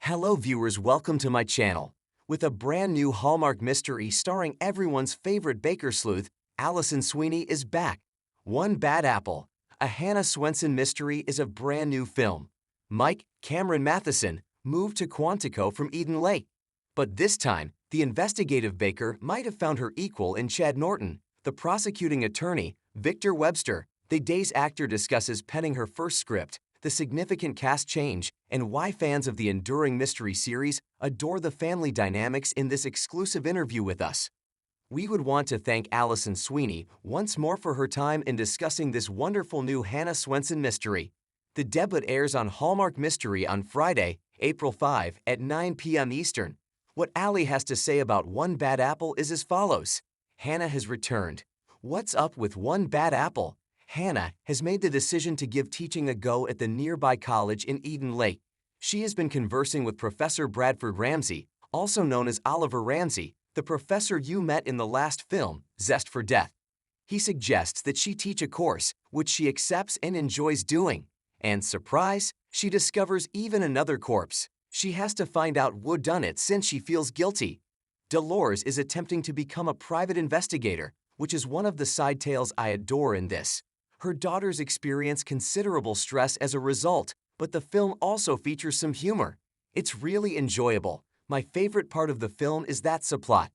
Hello viewers, welcome to my channel. With a brand new Hallmark mystery starring everyone's favorite baker sleuth, Allison Sweeney is back. One Bad Apple, a Hannah Swenson mystery, is a brand new film. Mike Cameron Matheson moved to Quantico from Eden Lake. But this time, the investigative baker might have found her equal in Chad Norton, the prosecuting attorney, Victor Webster. The Day's actor discusses penning her first script, the significant cast change, and why fans of the enduring mystery series adore the family dynamics in this exclusive interview with us. We would want to thank Allison Sweeney once more for her time in discussing this wonderful new Hannah Swenson mystery. The debut airs on Hallmark Mystery on Friday, April 5 at 9 p.m. Eastern. What Allie has to say about One Bad Apple is as follows. Hannah has returned. What's up with One Bad Apple? Hannah has made the decision to give teaching a go at the nearby college in Eden Lake. She has been conversing with Professor Bradford Ramsey, also known as Oliver Ramsey, the professor you met in the last film, Zest for Death. He suggests that she teach a course, which she accepts and enjoys doing. And surprise, she discovers even another corpse. She has to find out who done it since she feels guilty. Delores is attempting to become a private investigator, which is one of the side tales I adore in this. Her daughters experience considerable stress as a result, but the film also features some humor. It's really enjoyable. My favorite part of the film is that subplot.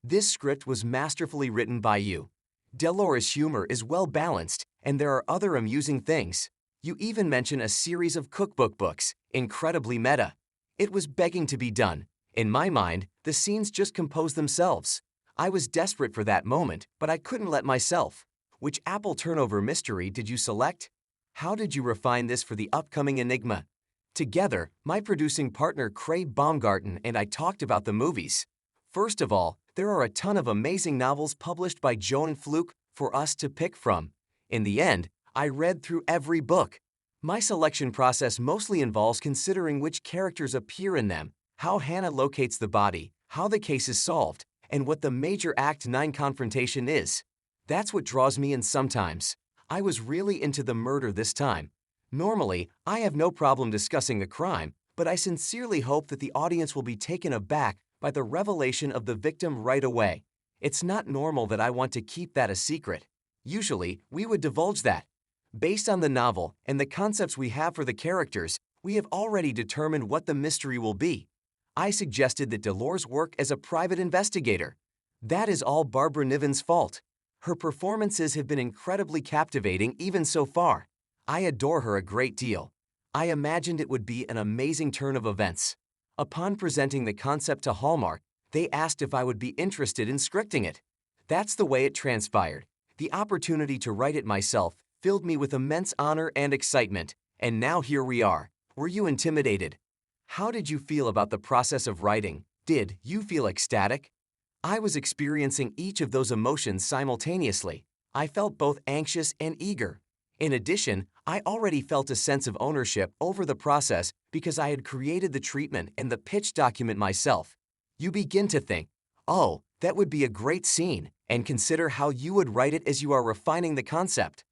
This script was masterfully written by you. Delores' humor is well balanced, and there are other amusing things. You even mention a series of cookbook books, incredibly meta. It was begging to be done. In my mind, the scenes just compose themselves. I was desperate for that moment, but I couldn't let myself. Which apple turnover mystery did you select? How did you refine this for the upcoming enigma? Together, my producing partner Craig Baumgarten and I talked about the movies. First of all, there are a ton of amazing novels published by Joan Fluke for us to pick from. In the end, I read through every book. My selection process mostly involves considering which characters appear in them, how Hannah locates the body, how the case is solved, and what the major Act 9 confrontation is. That's what draws me in sometimes. I was really into the murder this time. Normally, I have no problem discussing a crime, but I sincerely hope that the audience will be taken aback by the revelation of the victim right away. It's not normal that I want to keep that a secret. Usually, we would divulge that. Based on the novel and the concepts we have for the characters, we have already determined what the mystery will be. I suggested that Delores work as a private investigator. That is all Barbara Niven's fault. Her performances have been incredibly captivating even so far. I adore her a great deal. I imagined it would be an amazing turn of events. Upon presenting the concept to Hallmark, they asked if I would be interested in scripting it. That's the way it transpired. The opportunity to write it myself filled me with immense honor and excitement, and now here we are. Were you intimidated? How did you feel about the process of writing? Did you feel ecstatic? I was experiencing each of those emotions simultaneously. I felt both anxious and eager. In addition, I already felt a sense of ownership over the process because I had created the treatment and the pitch document myself. You begin to think, oh, that would be a great scene, and consider how you would write it as you are refining the concept.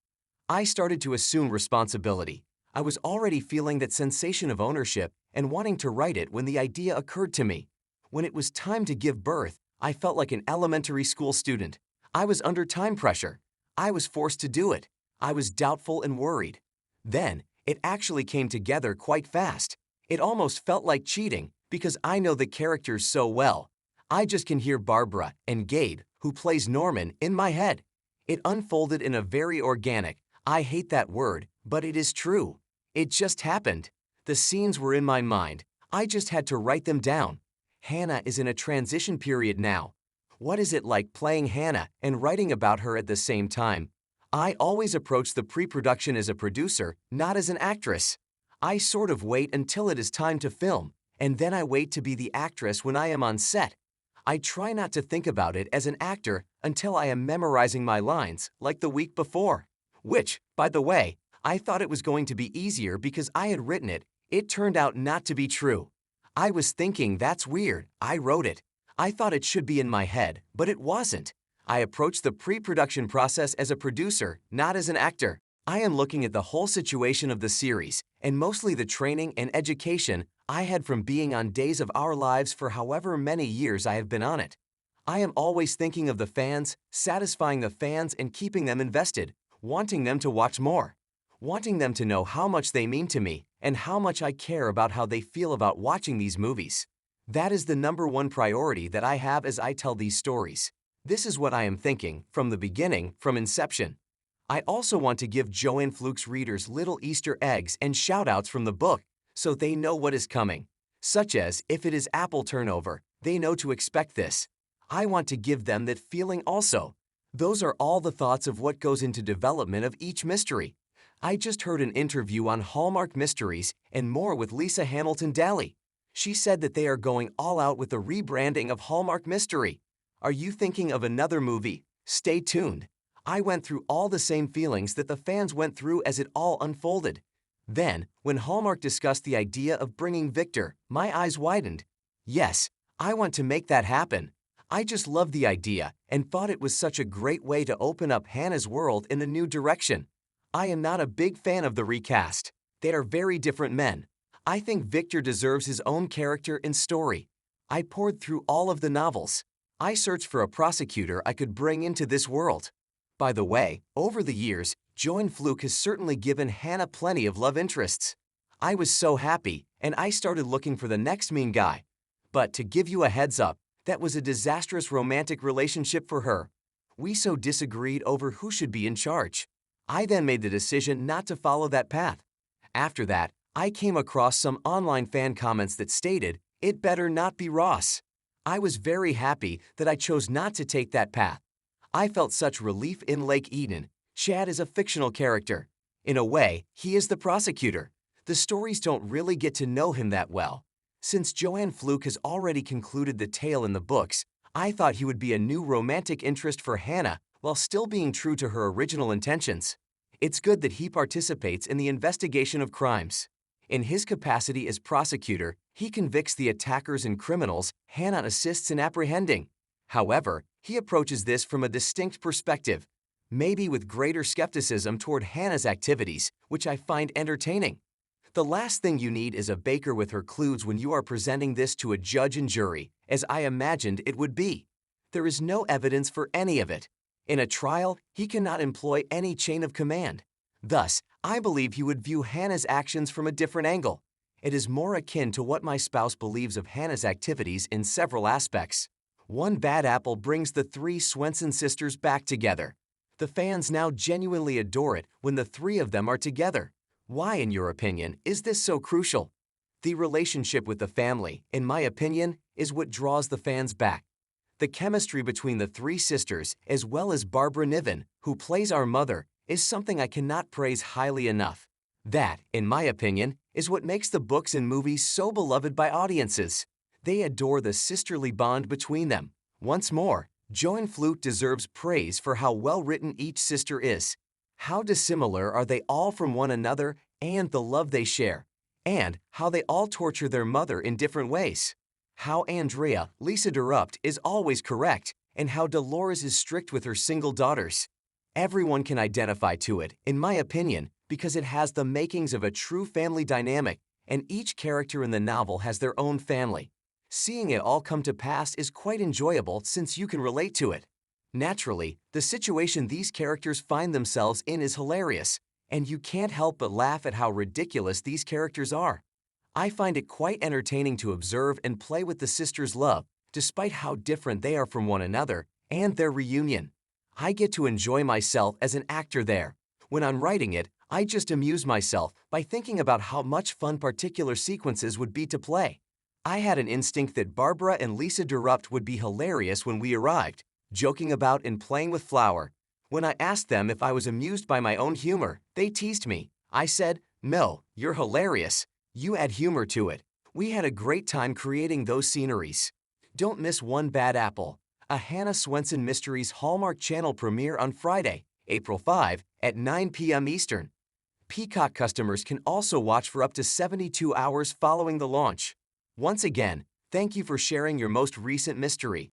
I started to assume responsibility. I was already feeling that sensation of ownership and wanting to write it when the idea occurred to me. When it was time to give birth, I felt like an elementary school student. I was under time pressure. I was forced to do it. I was doubtful and worried. Then, it actually came together quite fast. It almost felt like cheating because I know the characters so well. I just can hear Barbara and Gabe, who plays Norman, in my head. It unfolded in a very organic, I hate that word, but it is true. It just happened. The scenes were in my mind. I just had to write them down. Hannah is in a transition period now. What is it like playing Hannah and writing about her at the same time? I always approach the pre-production as a producer, not as an actress. I sort of wait until it is time to film, and then I wait to be the actress when I am on set. I try not to think about it as an actor until I am memorizing my lines, like the week before. Which, by the way, I thought it was going to be easier because I had written it. It turned out not to be true. I was thinking, that's weird, I wrote it. I thought it should be in my head, but it wasn't. I approached the pre-production process as a producer, not as an actor. I am looking at the whole situation of the series, and mostly the training and education I had from being on Days of Our Lives for however many years I have been on it. I am always thinking of the fans, satisfying the fans and keeping them invested, wanting them to watch more, wanting them to know how much they mean to me and how much I care about how they feel about watching these movies. That is the number one priority that I have as I tell these stories. This is what I am thinking, from the beginning, from inception. I also want to give Joanne Fluke's readers little Easter eggs and shout-outs from the book, so they know what is coming. Such as, if it is apple turnover, they know to expect this. I want to give them that feeling also. Those are all the thoughts of what goes into development of each mystery. I just heard an interview on Hallmark Mysteries and more with Lisa Hamilton-Daly. She said that they are going all out with the rebranding of Hallmark Mystery. Are you thinking of another movie? Stay tuned. I went through all the same feelings that the fans went through as it all unfolded. Then, when Hallmark discussed the idea of bringing Victor, my eyes widened. Yes, I want to make that happen. I just loved the idea and thought it was such a great way to open up Hannah's world in a new direction. I am not a big fan of the recast. They are very different men. I think Victor deserves his own character and story. I poured through all of the novels. I searched for a prosecutor I could bring into this world. By the way, over the years, Joanne Fluke has certainly given Hannah plenty of love interests. I was so happy, and I started looking for the next mean guy. But to give you a heads up, that was a disastrous romantic relationship for her. We so disagreed over who should be in charge. I then made the decision not to follow that path. After that, I came across some online fan comments that stated, "It better not be Ross." I was very happy that I chose not to take that path. I felt such relief in Lake Eden. Chad is a fictional character. In a way, he is the prosecutor. The stories don't really get to know him that well. Since Joanne Fluke has already concluded the tale in the books, I thought he would be a new romantic interest for Hannah while still being true to her original intentions. It's good that he participates in the investigation of crimes. In his capacity as prosecutor, he convicts the attackers and criminals Hannah assists in apprehending. However, he approaches this from a distinct perspective, maybe with greater skepticism toward Hannah's activities, which I find entertaining. The last thing you need is a baker with her clues when you are presenting this to a judge and jury, as I imagined it would be. There is no evidence for any of it. In a trial, he cannot employ any chain of command. Thus, I believe he would view Hannah's actions from a different angle. It is more akin to what my spouse believes of Hannah's activities in several aspects. One bad apple brings the three Swenson sisters back together. The fans now genuinely adore it when the three of them are together. Why, in your opinion, is this so crucial? The relationship with the family, in my opinion, is what draws the fans back. The chemistry between the three sisters, as well as Barbara Niven, who plays our mother, is something I cannot praise highly enough. That, in my opinion, is what makes the books and movies so beloved by audiences. They adore the sisterly bond between them. Once more, Joanne Fluke deserves praise for how well-written each sister is. How dissimilar are they all from one another and the love they share, and how they all torture their mother in different ways. How Andrea, Lisa Derupt, is always correct, and how Delores is strict with her single daughters. Everyone can identify to it, in my opinion, because it has the makings of a true family dynamic, and each character in the novel has their own family. Seeing it all come to pass is quite enjoyable since you can relate to it. Naturally, the situation these characters find themselves in is hilarious, and you can't help but laugh at how ridiculous these characters are. I find it quite entertaining to observe and play with the sisters' love, despite how different they are from one another, and their reunion. I get to enjoy myself as an actor there. When I'm writing it, I just amuse myself by thinking about how much fun particular sequences would be to play. I had an instinct that Barbara and Lisa Derupt would be hilarious when we arrived, joking about and playing with flour. When I asked them if I was amused by my own humor, they teased me. I said, "No, you're hilarious. You add humor to it." We had a great time creating those sceneries. Don't miss One Bad Apple, a Hannah Swenson Mysteries Hallmark Channel premiere on Friday, April 5 at 9 p.m. Eastern. Peacock customers can also watch for up to 72 hours following the launch. Once again, thank you for sharing your most recent mystery.